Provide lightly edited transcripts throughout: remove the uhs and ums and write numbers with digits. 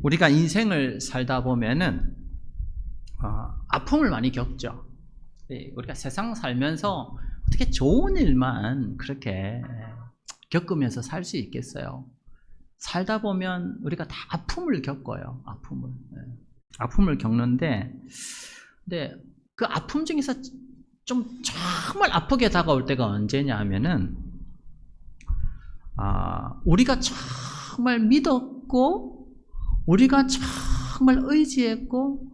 우리가 인생을 살다 보면은 아픔을 많이 겪죠. 우리가 세상 살면서 어떻게 좋은 일만 그렇게 겪으면서 살 수 있겠어요? 살다 보면 우리가 다 아픔을 겪어요. 아픔을 겪는데, 근데 그 아픔 중에서 좀 정말 아프게 다가올 때가 언제냐 하면은, 우리가 정말 믿었고, 우리가 정말 의지했고,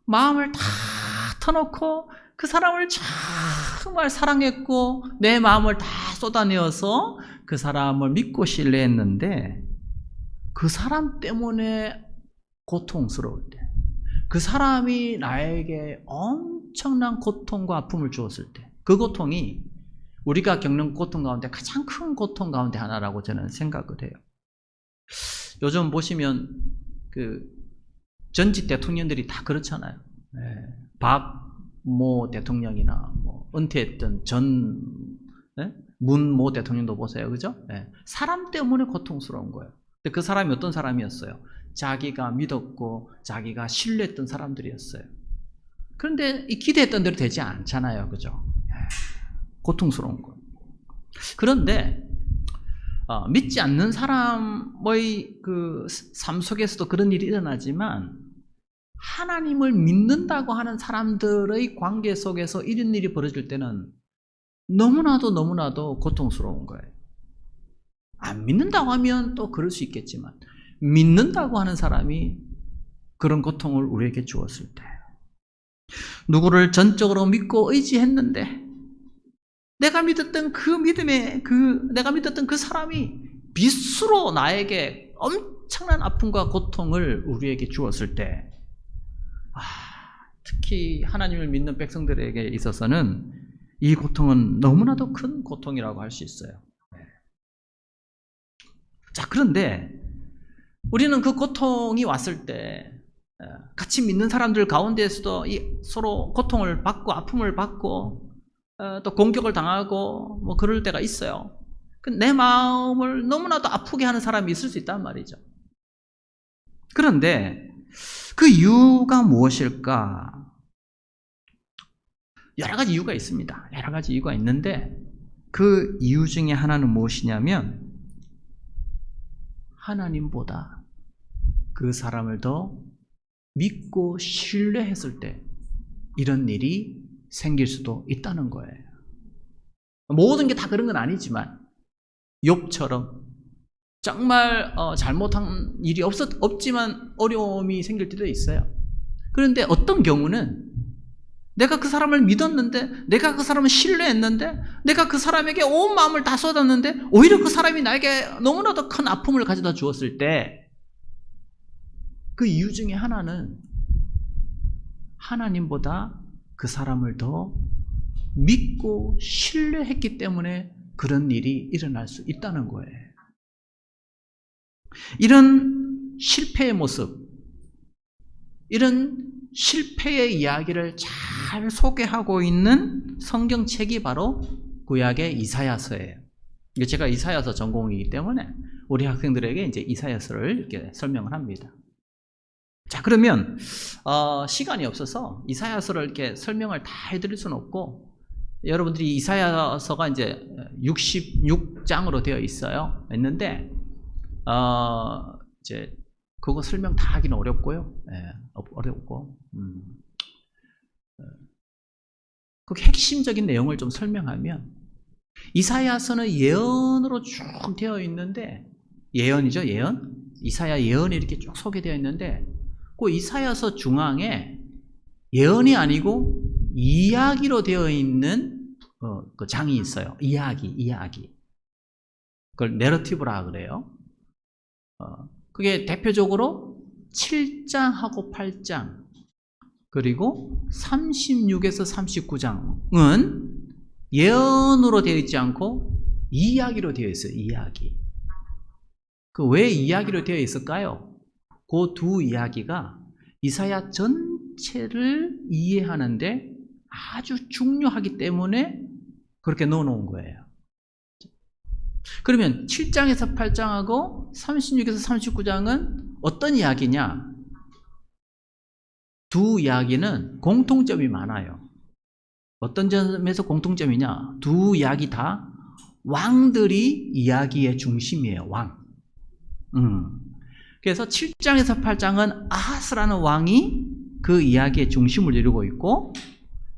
마음을 다 터놓고 그 사람을 정말 사랑했고 내 마음을 다 쏟아내어서 그 사람을 믿고 신뢰했는데, 그 사람 때문에 고통스러울 때, 그 사람이 나에게 엄청난 고통과 아픔을 주었을 때, 그 고통이 우리가 겪는 고통 가운데 가장 큰 고통 가운데 하나라고 저는 생각을 해요. 요즘 보시면 그 전직 대통령들이 다 그렇잖아요. 박모 대통령이나 뭐 은퇴했던 문모 대통령도 보세요, 그죠? 사람 때문에 고통스러운 거예요. 근데 그 사람이 어떤 사람이었어요? 자기가 믿었고 자기가 신뢰했던 사람들이었어요. 그런데 이 기대했던 대로 되지 않잖아요, 그죠? 고통스러운 거예요. 그런데 믿지 않는 사람의 그 삶 속에서도 그런 일이 일어나지만, 하나님을 믿는다고 하는 사람들의 관계 속에서 이런 일이 벌어질 때는 너무나도 고통스러운 거예요. 안 믿는다고 하면 또 그럴 수 있겠지만, 믿는다고 하는 사람이 그런 고통을 우리에게 주었을 때, 누구를 전적으로 믿고 의지했는데 내가 믿었던 그 사람이 빗수로 나에게 엄청난 아픔과 고통을 우리에게 주었을 때, 특히 하나님을 믿는 백성들에게 있어서는 이 고통은 너무나도 큰 고통이라고 할 수 있어요. 자, 그런데 우리는 그 고통이 왔을 때 같이 믿는 사람들 가운데에서도 서로 고통을 받고 아픔을 받고 또 공격을 당하고 뭐 그럴 때가 있어요. 내 마음을 너무나도 아프게 하는 사람이 있을 수 있단 말이죠. 그런데 그 이유가 무엇일까? 여러 가지 이유가 있습니다. 여러 가지 이유가 있는데, 그 이유 중에 하나는 무엇이냐면, 하나님보다 그 사람을 더 믿고 신뢰했을 때 이런 일이 생길 수도 있다는 거예요. 모든 게 다 그런 건 아니지만, 욥처럼 정말 잘못한 일이 없지만 어려움이 생길 때도 있어요. 그런데 어떤 경우는 내가 그 사람을 믿었는데, 내가 그 사람을 신뢰했는데, 내가 그 사람에게 온 마음을 다 쏟았는데 오히려 그 사람이 나에게 너무나도 큰 아픔을 가져다 주었을 때, 그 이유 중에 하나는 하나님보다 그 사람을 더 믿고 신뢰했기 때문에 그런 일이 일어날 수 있다는 거예요. 이런 실패의 모습, 이런 실패의 이야기를 잘 소개하고 있는 성경책이 바로 구약의 이사야서예요. 제가 이사야서 전공이기 때문에 우리 학생들에게 이제 이사야서를 이렇게 설명을 합니다. 자, 그러면 시간이 없어서 이사야서를 이렇게 설명을 다 해드릴 수는 없고, 여러분들이 이사야서가 이제 66장으로 되어 있는데 이제 그거 설명 다 하기는 어렵고요. 어렵고. 그 핵심적인 내용을 좀 설명하면, 이사야서는 예언으로 쭉 되어 있는데, 예언이죠, 예언. 이사야 예언이 이렇게 쭉 소개되어 있는데, 그 이사야서 중앙에 예언이 아니고 이야기로 되어 있는 그 장이 있어요. 이야기. 그걸 내러티브라 그래요. 그게 대표적으로 7장하고 8장, 그리고 36에서 39장은 예언으로 되어 있지 않고 이야기로 되어 있어요. 이야기. 그 왜 이야기로 되어 있을까요? 그 두 이야기가 이사야 전체를 이해하는데 아주 중요하기 때문에 그렇게 넣어놓은 거예요. 그러면 7장에서 8장하고 36에서 39장은 어떤 이야기냐? 두 이야기는 공통점이 많아요. 어떤 점에서 공통점이냐? 두 이야기 다 왕들이 이야기의 중심이에요. 왕. 그래서 7장에서 8장은 아하스라는 왕이 그 이야기의 중심을 이루고 있고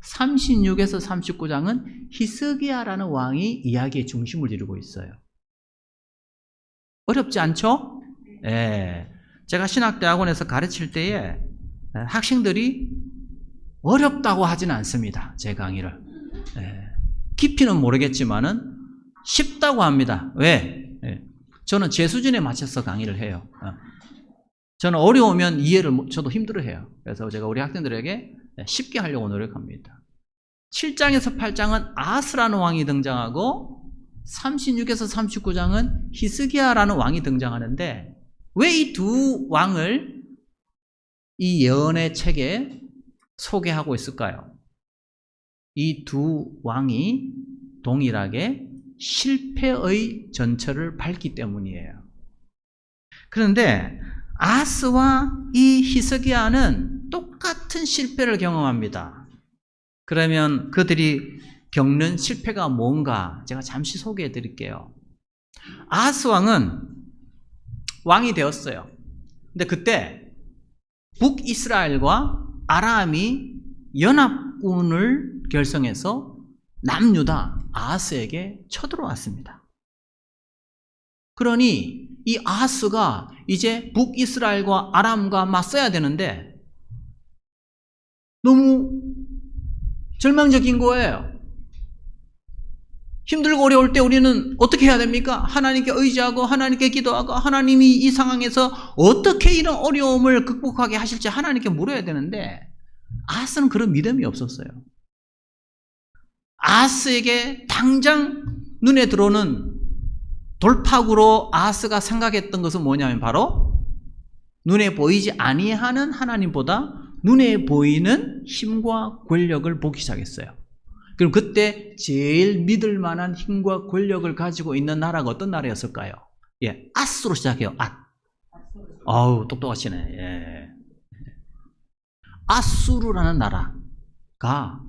36에서 39장은 히스기야라는 왕이 이야기의 중심을 이루고 있어요. 어렵지 않죠? 예. 제가 신학대학원에서 가르칠 때에 학생들이 어렵다고 하지는 않습니다. 제 강의를. 예. 깊이는 모르겠지만은 쉽다고 합니다. 왜? 예. 저는 제 수준에 맞춰서 강의를 해요. 저는 어려우면 이해를 저도 힘들어해요. 그래서 제가 우리 학생들에게 쉽게 하려고 노력합니다. 7장에서 8장은 아하스라는 왕이 등장하고 36에서 39장은 히스기야라는 왕이 등장하는데 왜 이 두 왕을 이 예언의 책에 소개하고 있을까요? 이 두 왕이 동일하게 실패의 전철을 밟기 때문이에요. 그런데 아하스와 이 히스기야는 똑같은 실패를 경험합니다. 그러면 그들이 겪는 실패가 뭔가 제가 잠시 소개해 드릴게요. 아하스 왕은 왕이 되었어요. 근데 그때 북이스라엘과 아람이 연합군을 결성해서 남유다 아하스에게 쳐들어왔습니다. 그러니 이 아하스가 이제 북이스라엘과 아람과 맞서야 되는데 너무 절망적인 거예요. 힘들고 어려울 때 우리는 어떻게 해야 됩니까? 하나님께 의지하고 하나님께 기도하고 하나님이 이 상황에서 어떻게 이런 어려움을 극복하게 하실지 하나님께 물어야 되는데 아하스는 그런 믿음이 없었어요. 아하스에게 당장 눈에 들어오는 돌파구로 아하스가 생각했던 것은 뭐냐면 바로 눈에 보이지 아니하는 하나님보다 눈에 보이는 힘과 권력을 보기 시작했어요. 그럼 그때 제일 믿을 만한 힘과 권력을 가지고 있는 나라가 어떤 나라였을까요? 예, 아스로 시작해요. 아우, 똑똑하시네. 예. 아수르라는 나라가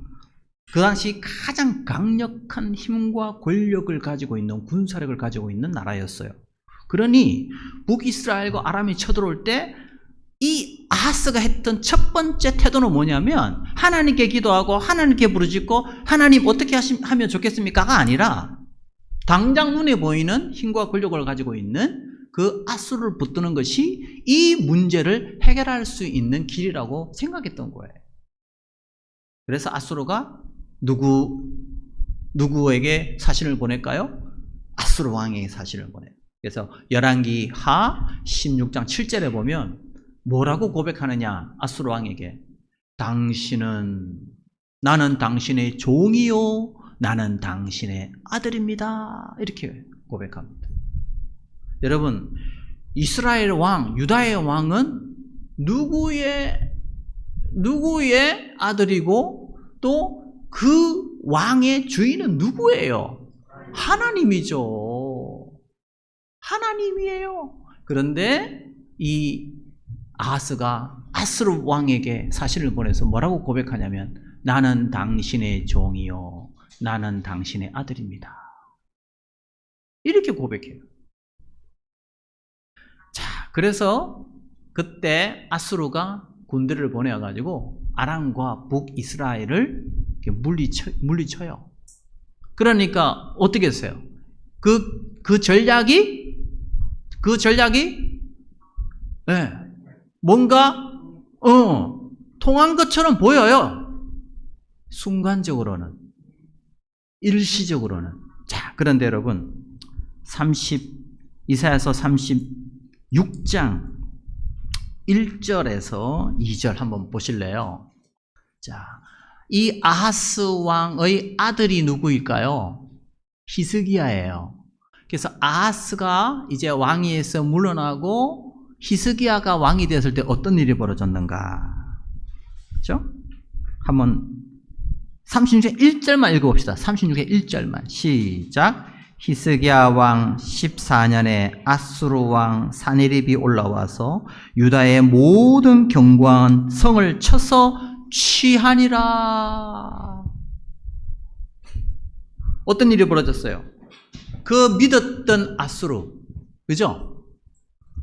그 당시 가장 강력한 힘과 권력을 가지고 있는 군사력을 가지고 있는 나라였어요. 그러니 북이스라엘과 아람이 쳐들어올 때 이 아하스가 했던 첫 번째 태도는 뭐냐면 하나님께 기도하고 하나님께 부르짖고 하나님 어떻게 하면 좋겠습니까가 아니라 당장 눈에 보이는 힘과 권력을 가지고 있는 그 아수르를 붙드는 것이 이 문제를 해결할 수 있는 길이라고 생각했던 거예요. 그래서 아수르가 누구에게 사신을 보낼까요? 아수르 왕에게 사신을 보내요. 그래서 열왕기 하 16장 7절에 보면 뭐라고 고백하느냐? 아수르 왕에게 나는 당신의 종이요 나는 당신의 아들입니다. 이렇게 고백합니다. 여러분, 이스라엘 왕, 유다의 왕은 누구의 아들이고 또 그 왕의 주인은 누구예요? 하나님이죠. 하나님이에요. 그런데 이 아하스가 아스루 왕에게 사신을 보내서 뭐라고 고백하냐면 나는 당신의 종이요 나는 당신의 아들입니다. 이렇게 고백해요. 자, 그래서 그때 아스루가 군대를 보내가지고 아람과 북이스라엘을 물리쳐요. 그러니까 어떻게 했어요? 그 전략이 네, 뭔가 통한 것처럼 보여요. 순간적으로는, 일시적으로는. 자, 그런데 여러분 이사야서 36장 1절에서 2절 한번 보실래요? 자, 이 아하스 왕의 아들이 누구일까요? 히스기야예요. 그래서 아하스가 이제 왕위에서 물러나고 히스기야가 왕이 되었을 때 어떤 일이 벌어졌는가? 그렇죠? 한번 36장 1절만 읽어봅시다. 36장 1절만 시작. 히스기야 왕 14년에 아수르 왕 사네립이 올라와서 유다의 모든 견고한 성을 쳐서 취하니라. 어떤 일이 벌어졌어요? 그 믿었던 아수르, 그죠?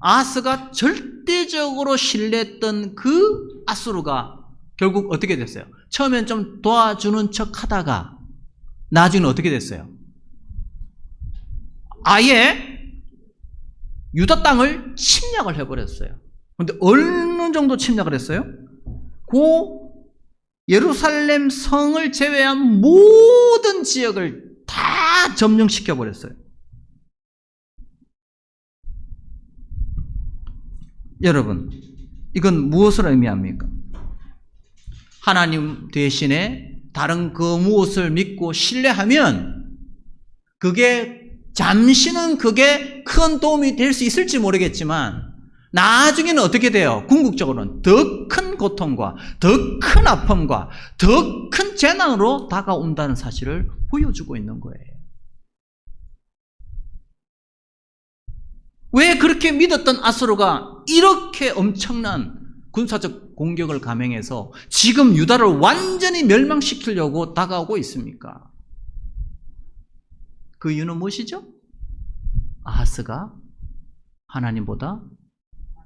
아스가 절대적으로 신뢰했던 그 아수르가 결국 어떻게 됐어요? 처음엔 좀 도와주는 척 하다가 나중에는 어떻게 됐어요? 아예 유다 땅을 침략을 해버렸어요. 그런데 어느 정도 침략을 했어요? 그 예루살렘 성을 제외한 모든 지역을 다 점령시켜버렸어요. 여러분, 이건 무엇을 의미합니까? 하나님 대신에 다른 그 무엇을 믿고 신뢰하면 잠시는 그게 큰 도움이 될 수 있을지 모르겠지만 나중에는 어떻게 돼요? 궁극적으로는 더 큰 고통과 더 큰 아픔과 더 큰 재난으로 다가온다는 사실을 보여주고 있는 거예요. 왜 그렇게 믿었던 아수르가 이렇게 엄청난 군사적 공격을 감행해서 지금 유다를 완전히 멸망시키려고 다가오고 있습니까? 그 이유는 무엇이죠? 아하스가 하나님보다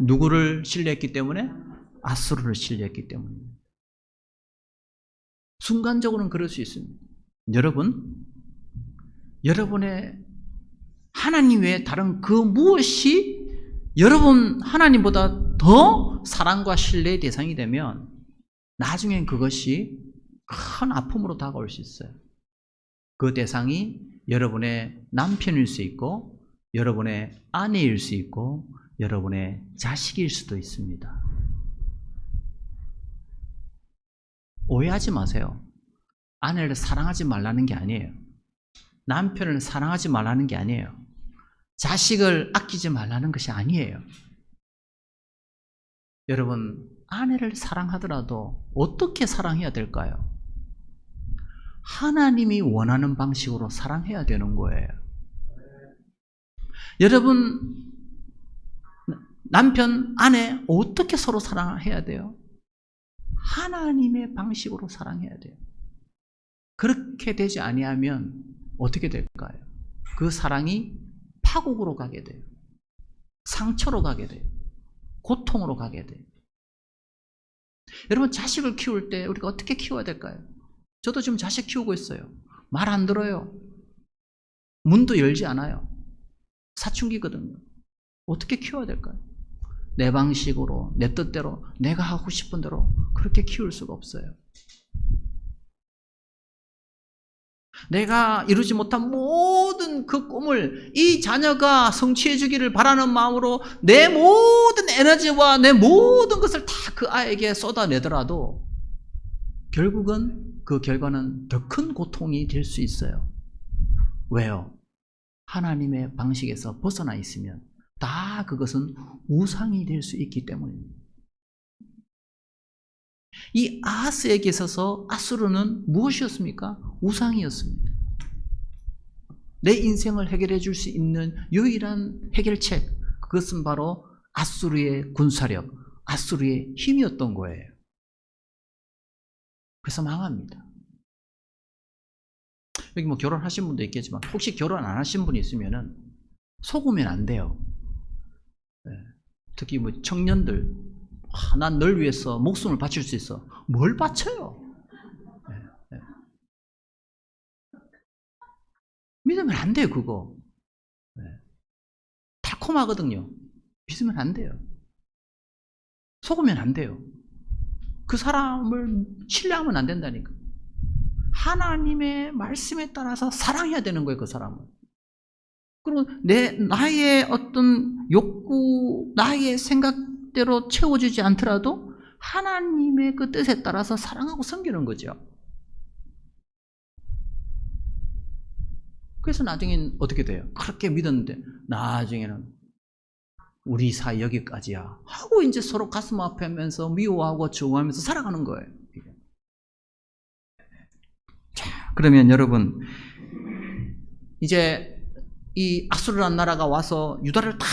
누구를 신뢰했기 때문에? 아수르를 신뢰했기 때문입니다. 순간적으로는 그럴 수 있습니다. 여러분의 하나님 외에 다른 그 무엇이 여러분 하나님보다 더 사랑과 신뢰의 대상이 되면 나중엔 그것이 큰 아픔으로 다가올 수 있어요. 그 대상이 여러분의 남편일 수 있고 여러분의 아내일 수 있고 여러분의 자식일 수도 있습니다. 오해하지 마세요. 아내를 사랑하지 말라는 게 아니에요. 남편을 사랑하지 말라는 게 아니에요. 자식을 아끼지 말라는 것이 아니에요. 여러분, 아내를 사랑하더라도 어떻게 사랑해야 될까요? 하나님이 원하는 방식으로 사랑해야 되는 거예요. 여러분, 남편, 아내 어떻게 서로 사랑해야 돼요? 하나님의 방식으로 사랑해야 돼요. 그렇게 되지 아니하면 어떻게 될까요? 그 사랑이 파국으로 가게 돼요. 상처로 가게 돼요. 고통으로 가게 돼요. 여러분, 자식을 키울 때 우리가 어떻게 키워야 될까요? 저도 지금 자식 키우고 있어요. 말 안 들어요. 문도 열지 않아요. 사춘기거든요. 어떻게 키워야 될까요? 내 방식으로, 내 뜻대로, 내가 하고 싶은 대로 그렇게 키울 수가 없어요. 내가 이루지 못한 모든 그 꿈을 이 자녀가 성취해 주기를 바라는 마음으로 내 모든 에너지와 내 모든 것을 다 그 아이에게 쏟아내더라도 결국은 그 결과는 더 큰 고통이 될 수 있어요. 왜요? 하나님의 방식에서 벗어나 있으면 다 그것은 우상이 될 수 있기 때문입니다. 이 아하스에게 있어서 아수르는 무엇이었습니까? 우상이었습니다. 내 인생을 해결해 줄 수 있는 유일한 해결책, 그것은 바로 아수르의 군사력, 아수르의 힘이었던 거예요. 그래서 망합니다. 여기 뭐 결혼하신 분도 있겠지만 혹시 결혼 안 하신 분이 있으면은 속으면 안 돼요. 특히 뭐 청년들, 난 널 위해서 목숨을 바칠 수 있어. 뭘 바쳐요? 믿으면 안 돼요, 그거. 달콤하거든요. 믿으면 안 돼요. 속으면 안 돼요. 그 사람을 신뢰하면 안 된다니까. 하나님의 말씀에 따라서 사랑해야 되는 거예요, 그 사람을. 그리고 나의 어떤 욕구, 나의 생각대로 채워주지 않더라도 하나님의 그 뜻에 따라서 사랑하고 섬기는 거죠. 그래서 나중엔 어떻게 돼요? 그렇게 믿었는데 나중에는 우리 사이 여기까지야 하고 이제 서로 가슴 아프면서 미워하고 증오하면서 살아가는 거예요. 자, 그러면 여러분 이제 이 아수르라는 나라가 와서 유다를 다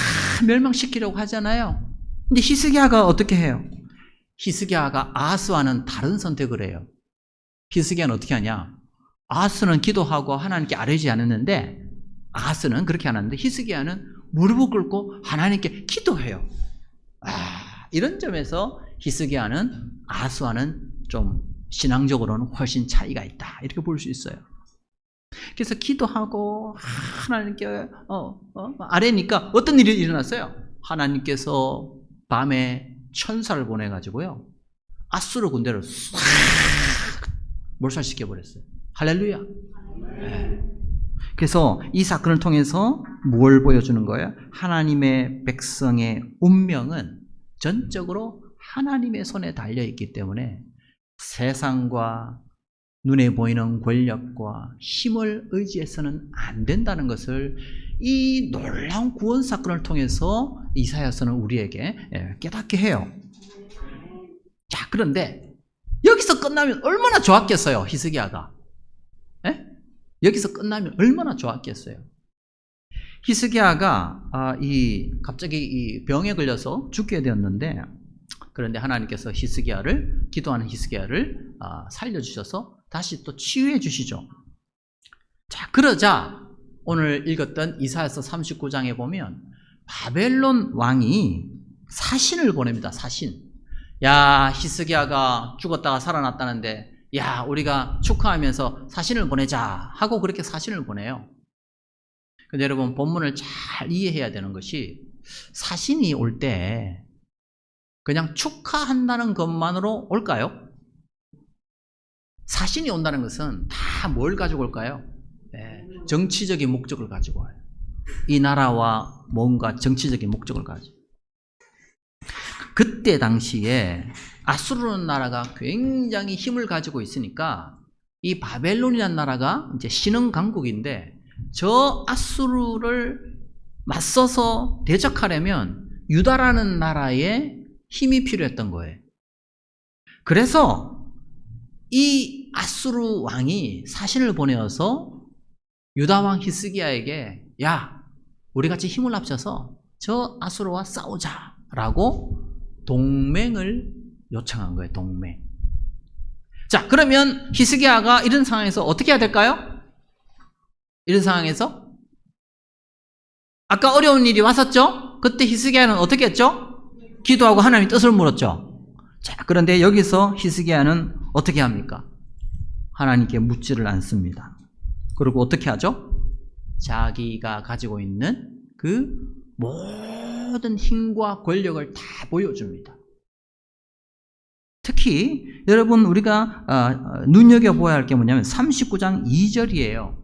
멸망시키려고 하잖아요. 근데 히스기야가 어떻게 해요? 히스기야가 아하스와는 다른 선택을 해요. 히스기야는 어떻게 하냐? 아하스는 기도하고 하나님께 아뢰지 않았는데, 아하스는 그렇게 안 하는데 히스기야는 무릎을 꿇고 하나님께 기도해요. 이런 점에서 히스기야는 아하스와는 좀 신앙적으로는 훨씬 차이가 있다, 이렇게 볼 수 있어요. 그래서 기도하고 하나님께 아뢰니까 어떤 일이 일어났어요? 하나님께서 밤에 천사를 보내가지고요, 아수르 군대를 싹 몰살시켜버렸어요. 할렐루야. 네. 그래서 이 사건을 통해서 뭘 보여주는 거예요? 하나님의 백성의 운명은 전적으로 하나님의 손에 달려있기 때문에 세상과 눈에 보이는 권력과 힘을 의지해서는 안 된다는 것을 이 놀라운 구원 사건을 통해서 이사야서는 우리에게 깨닫게 해요. 자, 그런데 여기서 끝나면 얼마나 좋았겠어요, 히스기야가. 여기서 끝나면 얼마나 좋았겠어요. 히스기야가 갑자기 이 병에 걸려서 죽게 되었는데, 그런데 하나님께서 기도하는 히스기야를 살려주셔서 다시 또 치유해 주시죠. 자, 그러자 오늘 읽었던 이사야서 39장에 보면 바벨론 왕이 사신을 보냅니다. 사신. 야, 히스기야가 죽었다가 살아났다는데, 야, 우리가 축하하면서 사신을 보내자 하고 그렇게 사신을 보내요. 근데 여러분, 본문을 잘 이해해야 되는 것이, 사신이 올 때 그냥 축하한다는 것만으로 올까요? 사신이 온다는 것은 다 뭘 가지고 올까요? 정치적인 목적을 가지고 와요. 이 나라와 뭔가 정치적인 목적을 가지고. 그때 당시에 아수르 나라가 굉장히 힘을 가지고 있으니까 이 바벨론이라는 나라가 이제 신흥 강국인데, 저 아수르를 맞서서 대적하려면 유다라는 나라에 힘이 필요했던 거예요. 그래서 이 아수르 왕이 사신을 보내어서 유다 왕 히스기야에게, 야, 우리 같이 힘을 합쳐서 저 아수르와 싸우자라고 동맹을 요청한 거예요. 동맹. 자, 그러면 히스기야가 이런 상황에서 어떻게 해야 될까요? 이런 상황에서 아까 어려운 일이 왔었죠? 그때 히스기야는 어떻게 했죠? 기도하고 하나님의 뜻을 물었죠. 자, 그런데 여기서 히스기야는 어떻게 합니까? 하나님께 묻지를 않습니다. 그리고 어떻게 하죠? 자기가 가지고 있는 그 모든 힘과 권력을 다 보여줍니다. 특히 여러분, 우리가 눈여겨보아야 할 게 뭐냐면 39장 2절이에요.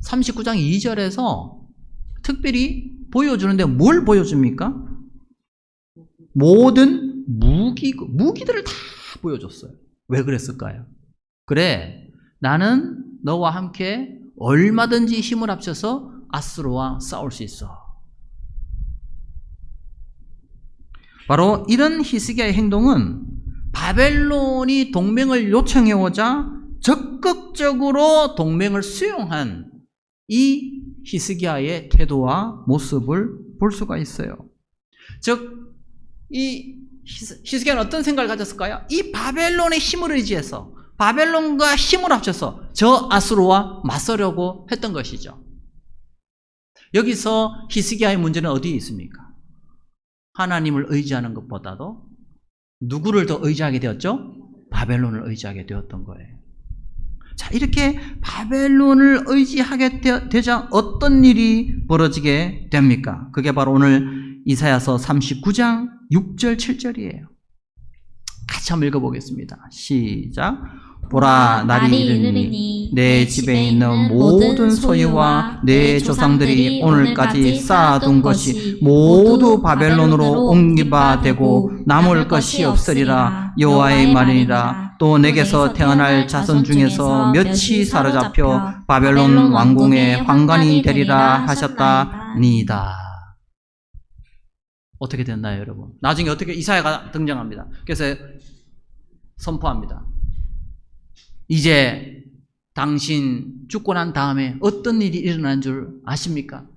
39장 2절에서 특별히 보여주는데 뭘 보여줍니까? 모든 무기들을 다 보여줬어요. 왜 그랬을까요? 그래, 나는 너와 함께 얼마든지 힘을 합쳐서 아수르와 싸울 수 있어. 바로 이런 히스기야의 행동은 바벨론이 동맹을 요청해오자 적극적으로 동맹을 수용한 이 히스기야의 태도와 모습을 볼 수가 있어요. 즉, 이 히스기야는 어떤 생각을 가졌을까요? 이 바벨론의 힘을 의지해서, 바벨론과 힘을 합쳐서 저 아수르와 맞서려고 했던 것이죠. 여기서 히스기야의 문제는 어디에 있습니까? 하나님을 의지하는 것보다도 누구를 더 의지하게 되었죠? 바벨론을 의지하게 되었던 거예요. 자, 이렇게 바벨론을 의지하게 되자 어떤 일이 벌어지게 됩니까? 그게 바로 오늘 이사야서 39장 6절 7절이에요. 같이 한번 읽어보겠습니다. 시작. 보라, 날이 이르니 내 집에 있는 모든 소유와 내 조상들이 오늘까지 쌓아둔 것이 모두 바벨론으로 옮기바 되고 남을 것이 없으리라. 여호와의 말이니라. 또 내게서 태어날 자손 중에서 몇이 사로잡혀 바벨론 왕궁의 환관이 되리라 하셨다니이다. 어떻게 됐나요, 여러분? 나중에 어떻게 이사야가 등장합니다. 그래서 선포합니다. 이제 당신 죽고 난 다음에 어떤 일이 일어난 줄 아십니까?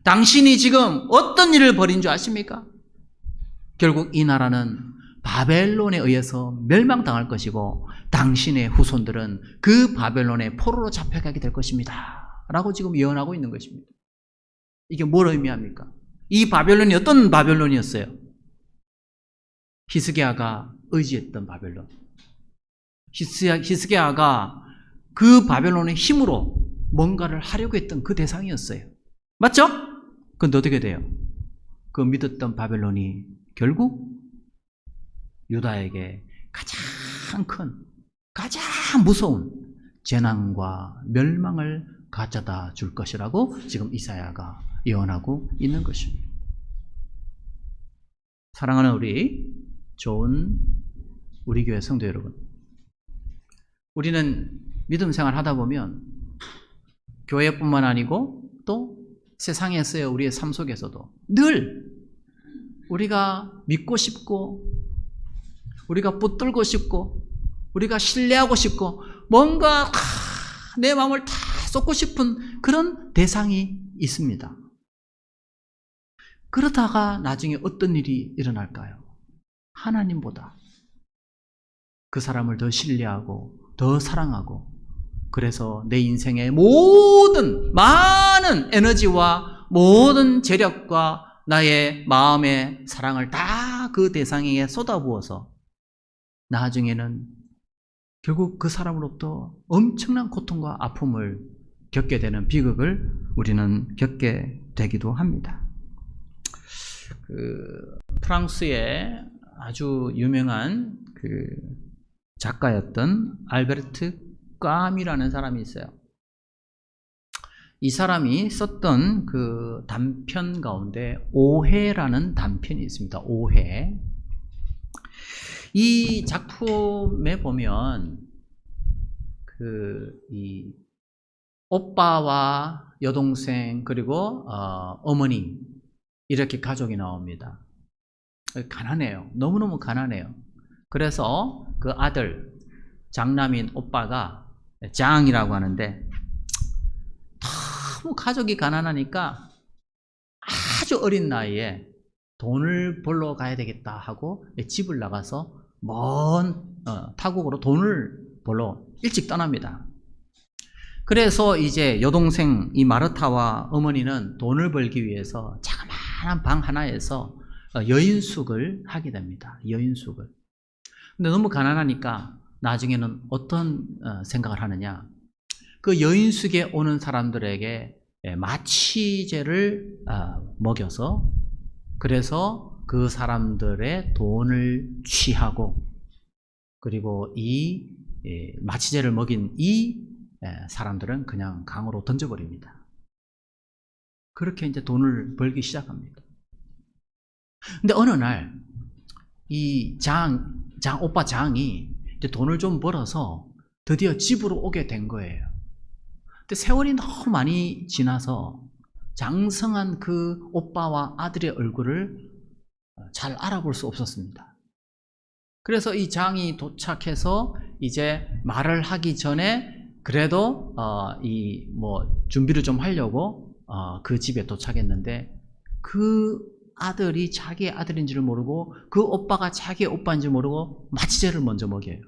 당신이 지금 어떤 일을 벌인 줄 아십니까? 결국 이 나라는 바벨론에 의해서 멸망당할 것이고 당신의 후손들은 그 바벨론의 포로로 잡혀가게 될 것입니다. 라고 지금 예언하고 있는 것입니다. 이게 뭘 의미합니까? 이 바벨론이 어떤 바벨론이었어요? 히스기야가 의지했던 바벨론. 히스기야가 그 바벨론의 힘으로 뭔가를 하려고 했던 그 대상이었어요. 맞죠? 그런데 어떻게 돼요? 그 믿었던 바벨론이 결국 유다에게 가장 큰, 가장 무서운 재난과 멸망을 가져다 줄 것이라고 지금 이사야가 예언하고 있는 것입니다. 사랑하는 우리 교회 성도 여러분, 우리는 믿음 생활 하다 보면 교회뿐만 아니고 또 세상에서의 우리의 삶 속에서도 늘 우리가 믿고 싶고 우리가 붙들고 싶고 우리가 신뢰하고 싶고 뭔가 내 마음을 다 쏟고 싶은 그런 대상이 있습니다. 그러다가 나중에 어떤 일이 일어날까요? 하나님보다 그 사람을 더 신뢰하고 더 사랑하고 그래서 내 인생의 많은 에너지와 모든 재력과 나의 마음의 사랑을 다 그 대상에게 쏟아부어서 나중에는 결국 그 사람으로부터 엄청난 고통과 아픔을 겪게 되는 비극을 우리는 겪게 되기도 합니다. 프랑스의 아주 유명한 작가였던 알베르트 까뮈라는 사람이 있어요. 이 사람이 썼던 그 단편 가운데 오해라는 단편이 있습니다. 오해. 이 작품에 보면 이 오빠와 여동생 그리고 어머니 이렇게 가족이 나옵니다. 가난해요. 너무너무 가난해요. 그래서 그 아들 장남인 오빠가 장이라고 하는데 너무 가족이 가난하니까 아주 어린 나이에 돈을 벌러 가야 되겠다 하고 집을 나가서 먼 타국으로 돈을 벌러 일찍 떠납니다. 그래서 이제 여동생 이 마르타와 어머니는 돈을 벌기 위해서 자그마한 방 하나에서 여인숙을 하게 됩니다. 여인숙을. 근데 너무 가난하니까 나중에는 어떤 생각을 하느냐. 그 여인숙에 오는 사람들에게 마취제를 먹여서 그래서 그 사람들의 돈을 취하고 그리고 이 마취제를 먹인 이 사람들은 그냥 강으로 던져버립니다. 그렇게 이제 돈을 벌기 시작합니다. 근데 어느 날 이 오빠 장이 이제 돈을 좀 벌어서 드디어 집으로 오게 된 거예요. 근데 세월이 너무 많이 지나서 장성한 그 오빠와 아들의 얼굴을 잘 알아볼 수 없었습니다. 그래서 이 장이 도착해서 이제 말을 하기 전에 그래도 준비를 좀 하려고 그 집에 도착했는데 그 아들이 자기의 아들인지를 모르고 그 오빠가 자기의 오빠인지 모르고 마취제를 먼저 먹여요.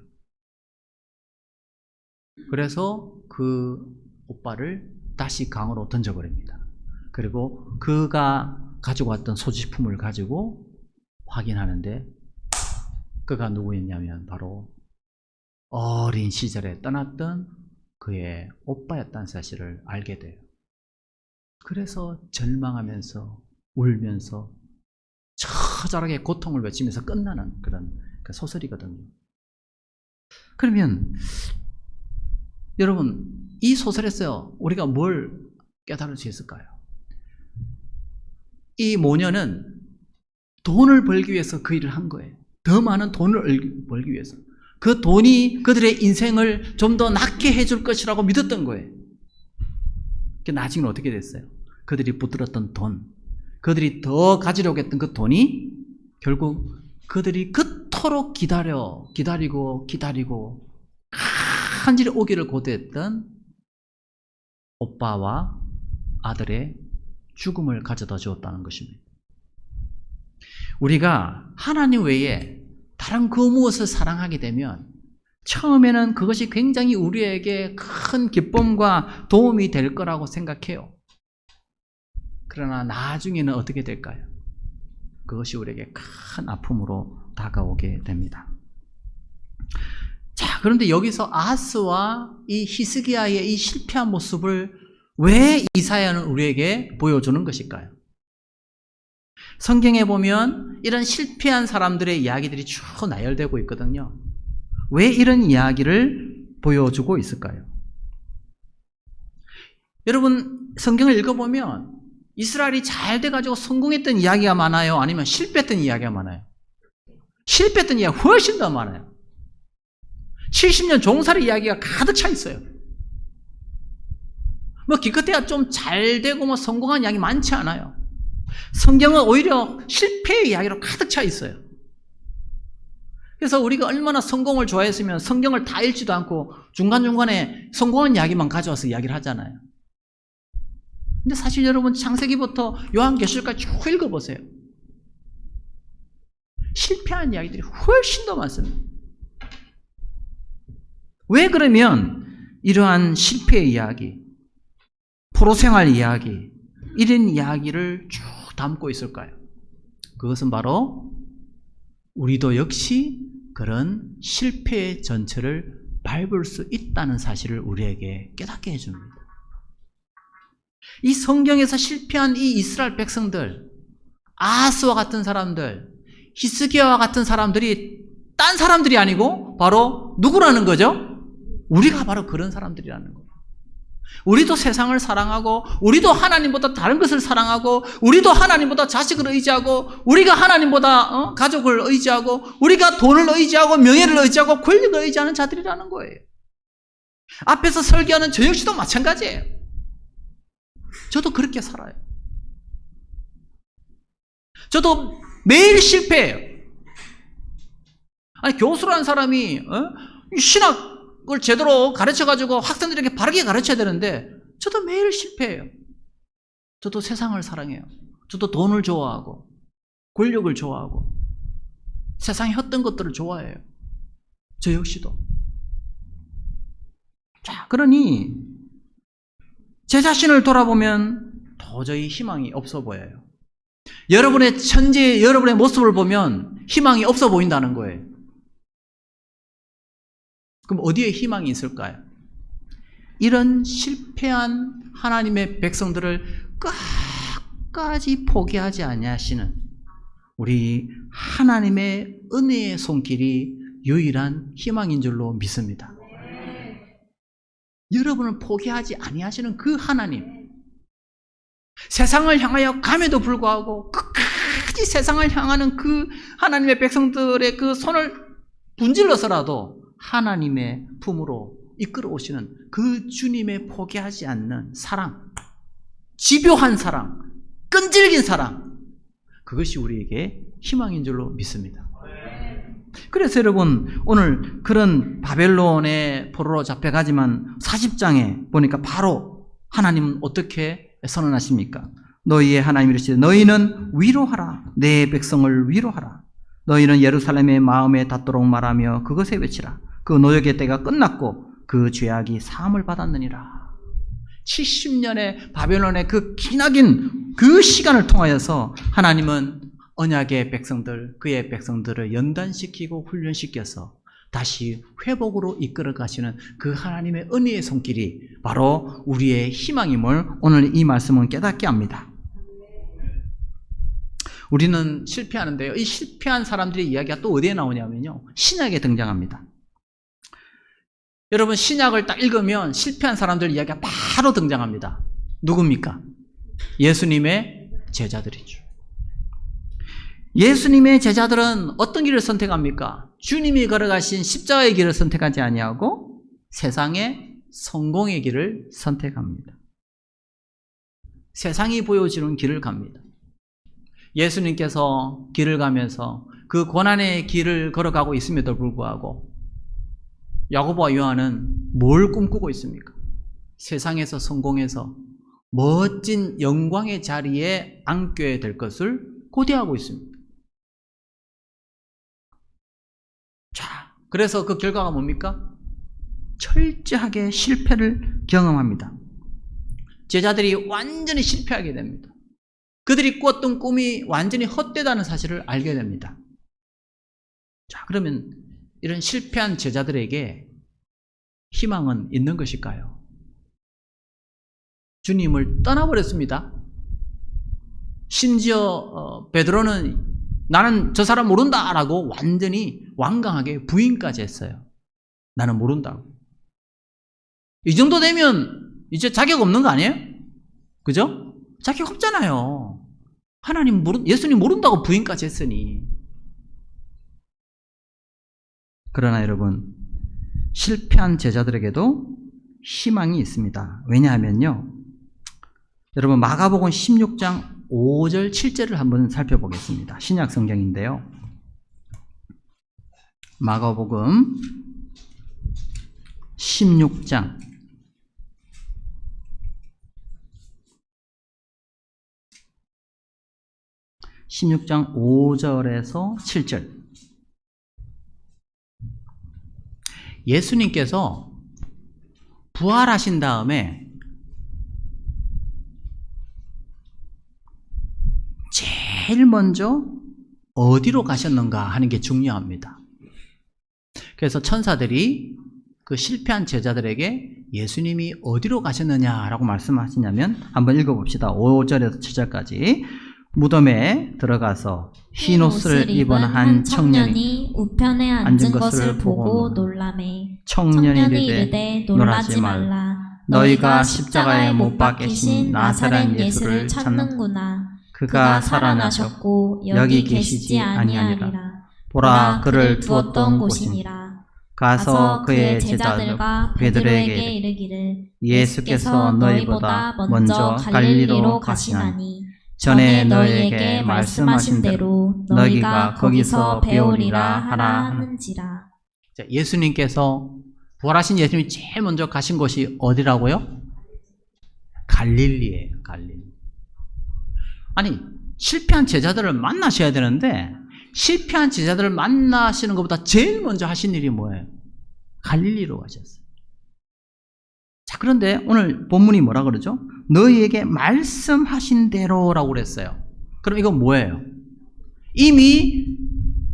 그래서 그 오빠를 다시 강으로 던져버립니다. 그리고 그가 가지고 왔던 소지품을 가지고 확인하는데 그가 누구였냐면 바로 어린 시절에 떠났던 그의 오빠였다는 사실을 알게 돼요. 그래서 절망하면서 울면서 처절하게 고통을 외치면서 끝나는 그런 소설이거든요. 그러면 여러분 이 소설에서 우리가 뭘 깨달을 수 있을까요? 이 모녀는 돈을 벌기 위해서 그 일을 한 거예요. 더 많은 돈을 벌기 위해서. 그 돈이 그들의 인생을 좀 더 낫게 해줄 것이라고 믿었던 거예요. 나중에 어떻게 됐어요? 그들이 붙들었던 돈, 그들이 더 가지려고 했던 그 돈이 결국 그들이 그토록 기다리고 간절히 오기를 고대했던 오빠와 아들의 죽음을 가져다 주었다는 것입니다. 우리가 하나님 외에 다른 그 무엇을 사랑하게 되면 처음에는 그것이 굉장히 우리에게 큰 기쁨과 도움이 될 거라고 생각해요. 그러나 나중에는 어떻게 될까요? 그것이 우리에게 큰 아픔으로 다가오게 됩니다. 자, 그런데 여기서 아하스와 이 히스기야의 이 실패한 모습을 왜 이사야는 우리에게 보여주는 것일까요? 성경에 보면 이런 실패한 사람들의 이야기들이 쭉 나열되고 있거든요. 왜 이런 이야기를 보여주고 있을까요? 여러분, 성경을 읽어보면 이스라엘이 잘 돼가지고 성공했던 이야기가 많아요? 아니면 실패했던 이야기가 많아요? 실패했던 이야기가 훨씬 더 많아요. 70년 종살이 이야기가 가득 차 있어요. 뭐 기껏해야 좀 잘 되고 뭐 성공한 이야기 많지 않아요. 성경은 오히려 실패의 이야기로 가득 차 있어요. 그래서 우리가 얼마나 성공을 좋아했으면 성경을 다 읽지도 않고 중간중간에 성공한 이야기만 가져와서 이야기를 하잖아요. 근데 사실 여러분 창세기부터 요한계시록까지 쭉 읽어보세요. 실패한 이야기들이 훨씬 더 많습니다. 왜 그러면 이러한 실패의 이야기, 포로생활 이야기, 이런 이야기를 쭉 담고 있을까요? 그것은 바로 우리도 역시 그런 실패의 전철을 밟을 수 있다는 사실을 우리에게 깨닫게 해줍니다. 이 성경에서 실패한 이 이스라엘 백성들, 아하스와 같은 사람들, 히스기야와 같은 사람들이 딴 사람들이 아니고 바로 누구라는 거죠? 우리가 바로 그런 사람들이라는 거예요. 우리도 세상을 사랑하고 우리도 하나님보다 다른 것을 사랑하고 우리도 하나님보다 자식을 의지하고 우리가 하나님보다 가족을 의지하고 우리가 돈을 의지하고 명예를 의지하고 권력을 의지하는 자들이라는 거예요. 앞에서 설교하는 저 역시도 마찬가지예요. 저도 그렇게 살아요. 저도 매일 실패해요. 아니 교수라는 사람이 신학을 제대로 가르쳐가지고 학생들에게 바르게 가르쳐야 되는데 저도 매일 실패해요. 저도 세상을 사랑해요. 저도 돈을 좋아하고 권력을 좋아하고 세상의 헛된 것들을 좋아해요. 저 역시도. 자, 그러니 제 자신을 돌아보면 도저히 희망이 없어 보여요. 여러분의 천재, 여러분의 모습을 보면 희망이 없어 보인다는 거예요. 그럼 어디에 희망이 있을까요? 이런 실패한 하나님의 백성들을 끝까지 포기하지 아니하시는 우리 하나님의 은혜의 손길이 유일한 희망인 줄로 믿습니다. 여러분을 포기하지 아니하시는 그 하나님, 세상을 향하여 감에도 불구하고 끝까지 세상을 향하는 그 하나님의 백성들의 그 손을 분질러서라도 하나님의 품으로 이끌어 오시는 그 주님의 포기하지 않는 사랑, 집요한 사랑, 끈질긴 사랑, 그것이 우리에게 희망인 줄로 믿습니다. 그래서 여러분 오늘 그런 바벨론의 포로로 잡혀가지만 40장에 보니까 바로 하나님은 어떻게 선언하십니까? 너희의 하나님 이르시되 너희는 위로하라, 내 백성을 위로하라. 너희는 예루살렘의 마음에 닿도록 말하며 그것에 외치라. 그 노역의 때가 끝났고 그 죄악이 사함을 받았느니라. 70년의 바벨론의 그 기나긴 그 시간을 통하여서 하나님은 언약의 백성들, 그의 백성들을 연단시키고 훈련시켜서 다시 회복으로 이끌어 가시는 그 하나님의 은혜의 손길이 바로 우리의 희망임을 오늘 이 말씀은 깨닫게 합니다. 우리는 실패하는데요. 이 실패한 사람들의 이야기가 또 어디에 나오냐면요. 신약에 등장합니다. 여러분 신약을 딱 읽으면 실패한 사람들 이야기가 바로 등장합니다. 누굽니까? 예수님의 제자들이죠. 예수님의 제자들은 어떤 길을 선택합니까? 주님이 걸어가신 십자가의 길을 선택하지 아니하고 세상의 성공의 길을 선택합니다. 세상이 보여주는 길을 갑니다. 예수님께서 길을 가면서 그 고난의 길을 걸어가고 있음에도 불구하고 야고보와 요한은 뭘 꿈꾸고 있습니까? 세상에서 성공해서 멋진 영광의 자리에 앉게 될 것을 고대하고 있습니다. 자, 그래서 그 결과가 뭡니까? 철저하게 실패를 경험합니다. 제자들이 완전히 실패하게 됩니다. 그들이 꿨던 꿈이 완전히 헛되다는 사실을 알게 됩니다. 자, 그러면 이런 실패한 제자들에게 희망은 있는 것일까요? 주님을 떠나버렸습니다. 심지어 베드로는 나는 저 사람 모른다 라고 완전히 완강하게 부인까지 했어요. 나는 모른다고. 이 정도 되면 이제 자격 없는 거 아니에요? 그죠? 자격 없잖아요. 예수님 모른다고 부인까지 했으니. 그러나 여러분, 실패한 제자들에게도 희망이 있습니다. 왜냐하면요, 여러분 마가복음 16장 5절 7절을 한번 살펴보겠습니다. 신약 성경인데요. 마가복음 16장 5절에서 7절. 예수님께서 부활하신 다음에 제일 먼저 어디로 가셨는가 하는 게 중요합니다. 그래서 천사들이 그 실패한 제자들에게 예수님이 어디로 가셨느냐라고 말씀하시냐면 한번 읽어봅시다. 5절에서 7절까지. 무덤에 들어가서 흰 옷을 입은 한 청년이 우편에 앉은 것을 보고 놀라매 청년이 이르되 놀라지 말라. 너희가 십자가에 못 박히신 나사렛 예수를 찾는구나. 그가 살아나셨고 여기 계시지 아니하니라. 보라, 그를 두었던 곳이니라. 가서 그의 제자들과 베드로에게 이르기를 예수께서 너희보다 먼저 갈릴리로 가시나니 전에 너희에게 말씀하신 대로 너희가 거기서 배우리라 하라 하는지라. 예수님께서 부활하신 예수님이 제일 먼저 가신 곳이 어디라고요? 갈릴리예요. 갈릴리. 아니, 실패한 제자들을 만나셔야 되는데 실패한 제자들을 만나시는 것보다 제일 먼저 하신 일이 뭐예요? 갈릴리로 가셨어요. 자, 그런데 오늘 본문이 뭐라 그러죠? 너희에게 말씀하신 대로라고 그랬어요. 그럼 이건 뭐예요? 이미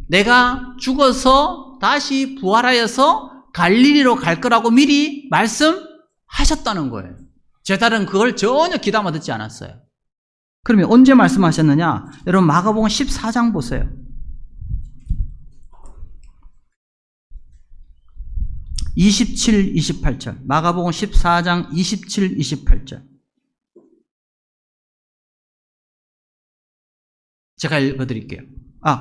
내가 죽어서 다시 부활하여서 갈릴리로 갈 거라고 미리 말씀하셨다는 거예요. 제자들은 그걸 전혀 귀담아 듣지 않았어요. 그러면 언제 말씀하셨느냐? 여러분 마가복음 14장 보세요. 27, 28절. 마가복음 14장 27, 28절. 제가 읽어드릴게요.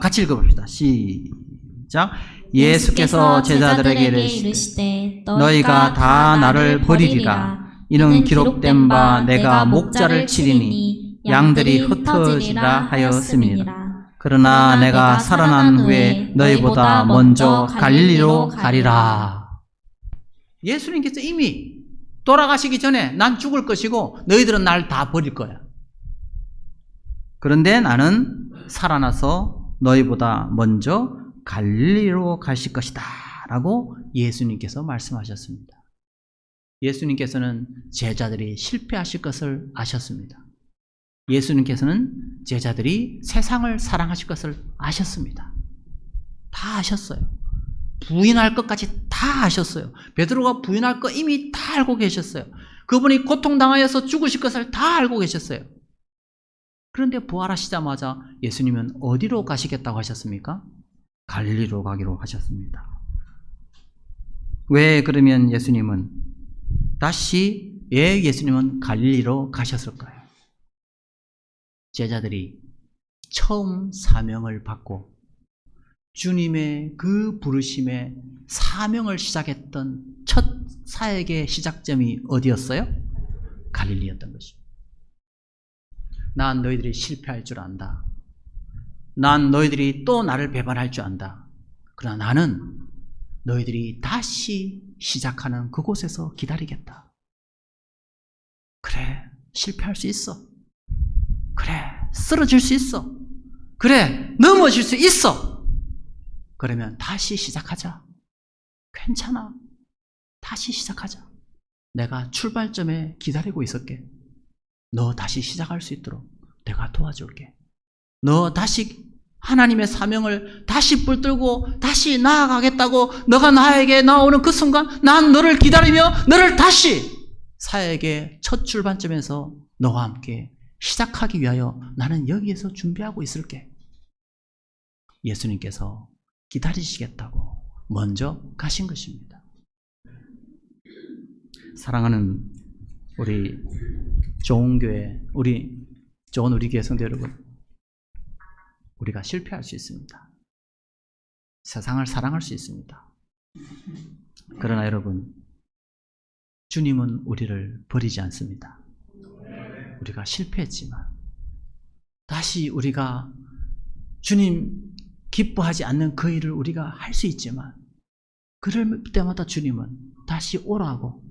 같이 읽어봅시다. 시작. 예수께서 제자들에게 이르시되 너희가 다 나를 버리리라. 이는 기록된 바 내가 목자를 치리니 양들이 흩어지리라 하였음이니라. 그러나 내가 살아난 후에 너희보다 먼저 갈릴리로 가리라. 예수님께서 이미 돌아가시기 전에 난 죽을 것이고 너희들은 날 다 버릴 거야. 그런데 나는 살아나서 너희보다 먼저 갈릴리로 가실 것이다 라고 예수님께서 말씀하셨습니다. 예수님께서는 제자들이 실패하실 것을 아셨습니다. 예수님께서는 제자들이 세상을 사랑하실 것을 아셨습니다. 다 아셨어요. 부인할 것까지 다 아셨어요. 베드로가 부인할 거 이미 다 알고 계셨어요. 그분이 고통당하여서 죽으실 것을 다 알고 계셨어요. 그런데 부활하시자마자 예수님은 어디로 가시겠다고 하셨습니까? 갈릴리로 가기로 하셨습니다. 왜 그러면 예수님은 예수님은 갈릴리로 가셨을까요? 제자들이 처음 사명을 받고 주님의 그 부르심에 사명을 시작했던 첫 사역의 시작점이 어디였어요? 갈릴리였던 것입니다. 난 너희들이 실패할 줄 안다. 난 너희들이 또 나를 배반할 줄 안다. 그러나 나는 너희들이 다시 시작하는 그곳에서 기다리겠다. 그래, 실패할 수 있어. 그래, 쓰러질 수 있어. 그래, 넘어질 수 있어. 그러면 다시 시작하자. 괜찮아. 다시 시작하자. 내가 출발점에 기다리고 있을게. 너 다시 시작할 수 있도록 내가 도와줄게. 너 다시 하나님의 사명을 다시 붙들고 다시 나아가겠다고 너가 나에게 나오는 그 순간 난 너를 기다리며 너를 다시 사역의 첫 출발점에서 너와 함께 시작하기 위하여 나는 여기에서 준비하고 있을게. 예수님께서 기다리시겠다고 먼저 가신 것입니다. 사랑하는 우리 좋은 교회, 좋은 우리 교회 성도 여러분, 우리가 실패할 수 있습니다. 세상을 사랑할 수 있습니다. 그러나 여러분, 주님은 우리를 버리지 않습니다. 우리가 실패했지만 다시 우리가 주님 기뻐하지 않는 그 일을 우리가 할 수 있지만 그럴 때마다 주님은 다시 오라고,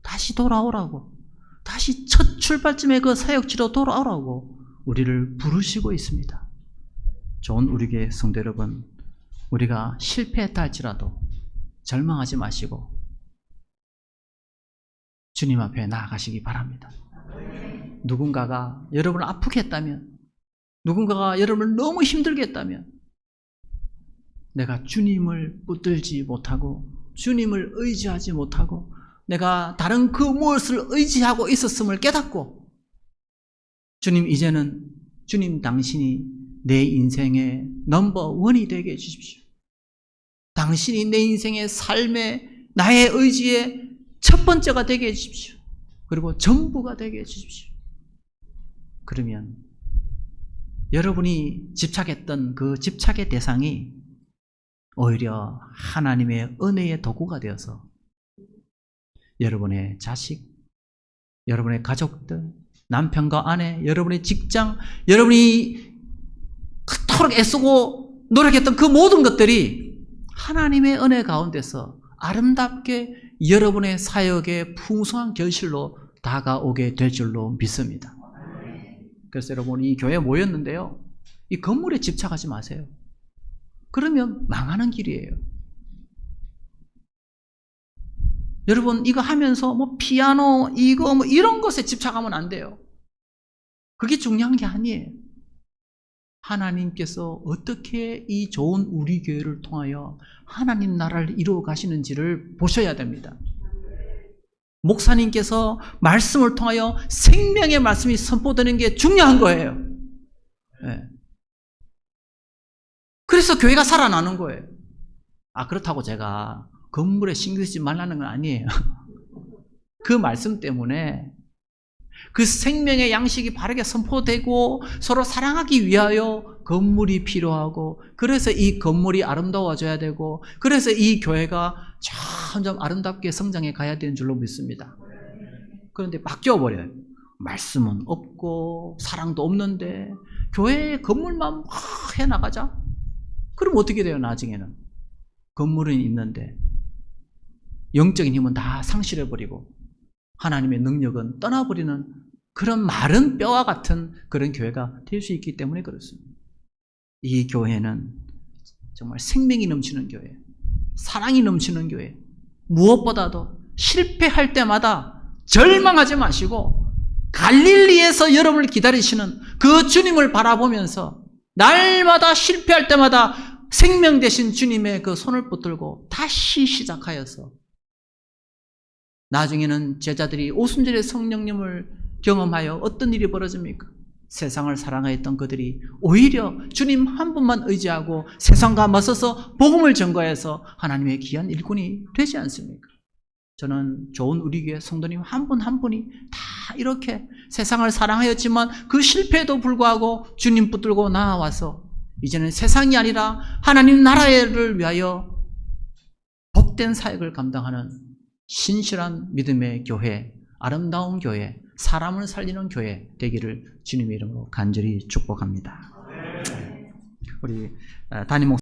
다시 돌아오라고, 다시 첫 출발점의 그 사역지로 돌아오라고 우리를 부르시고 있습니다. 좋은 우리 교회 성도 여러분, 우리가 실패했다 할지라도 절망하지 마시고 주님 앞에 나아가시기 바랍니다. 누군가가 여러분을 아프게 했다면, 누군가가 여러분을 너무 힘들게 했다면 내가 주님을 붙들지 못하고 주님을 의지하지 못하고 내가 다른 그 무엇을 의지하고 있었음을 깨닫고 주님, 이제는 주님 당신이 내 인생의 넘버원이 되게 해주십시오. 당신이 내 인생의 삶의 나의 의지의 첫 번째가 되게 해주십시오. 그리고 전부가 되게 해주십시오. 그러면 여러분이 집착했던 그 집착의 대상이 오히려 하나님의 은혜의 도구가 되어서 여러분의 자식, 여러분의 가족들, 남편과 아내, 여러분의 직장, 여러분이 그토록 애쓰고 노력했던 그 모든 것들이 하나님의 은혜 가운데서 아름답게 여러분의 사역의 풍성한 결실로 다가오게 될 줄로 믿습니다. 그래서 여러분, 이 교회에 모였는데요, 이 건물에 집착하지 마세요. 그러면 망하는 길이에요. 여러분, 이거 하면서 피아노, 이거 이런 것에 집착하면 안 돼요. 그게 중요한 게 아니에요. 하나님께서 어떻게 이 좋은 우리 교회를 통하여 하나님 나라를 이루어 가시는지를 보셔야 됩니다. 목사님께서 말씀을 통하여 생명의 말씀이 선포되는 게 중요한 거예요. 네. 그래서 교회가 살아나는 거예요. 그렇다고 제가 건물에 신경 쓰지 말라는 건 아니에요. 그 말씀 때문에 그 생명의 양식이 바르게 선포되고 서로 사랑하기 위하여 건물이 필요하고, 그래서 이 건물이 아름다워져야 되고, 그래서 이 교회가 점점 아름답게 성장해 가야 되는 줄로 믿습니다. 그런데 바뀌어버려요. 말씀은 없고 사랑도 없는데 교회의 건물만 막 해나가자? 그럼 어떻게 돼요? 나중에는 건물은 있는데 영적인 힘은 다 상실해버리고 하나님의 능력은 떠나버리는 그런 마른 뼈와 같은 그런 교회가 될 수 있기 때문에 그렇습니다. 이 교회는 정말 생명이 넘치는 교회, 사랑이 넘치는 교회, 무엇보다도 실패할 때마다 절망하지 마시고 갈릴리에서 여러분을 기다리시는 그 주님을 바라보면서 날마다 실패할 때마다 생명 되신 주님의 그 손을 붙들고 다시 시작하여서 나중에는 제자들이 오순절의 성령님을 경험하여 어떤 일이 벌어집니까? 세상을 사랑하였던 그들이 오히려 주님 한 분만 의지하고 세상과 맞서서 복음을 전거해서 하나님의 귀한 일꾼이 되지 않습니까? 저는 좋은 우리 교회 성도님 한 분 한 분이 다 이렇게 세상을 사랑하였지만 그 실패에도 불구하고 주님 붙들고 나아와서 이제는 세상이 아니라 하나님 나라를 위하여 복된 사역을 감당하는 신실한 믿음의 교회, 아름다운 교회, 사람을 살리는 교회 되기를 주님의 이름으로 간절히 축복합니다. 우리 담임 목사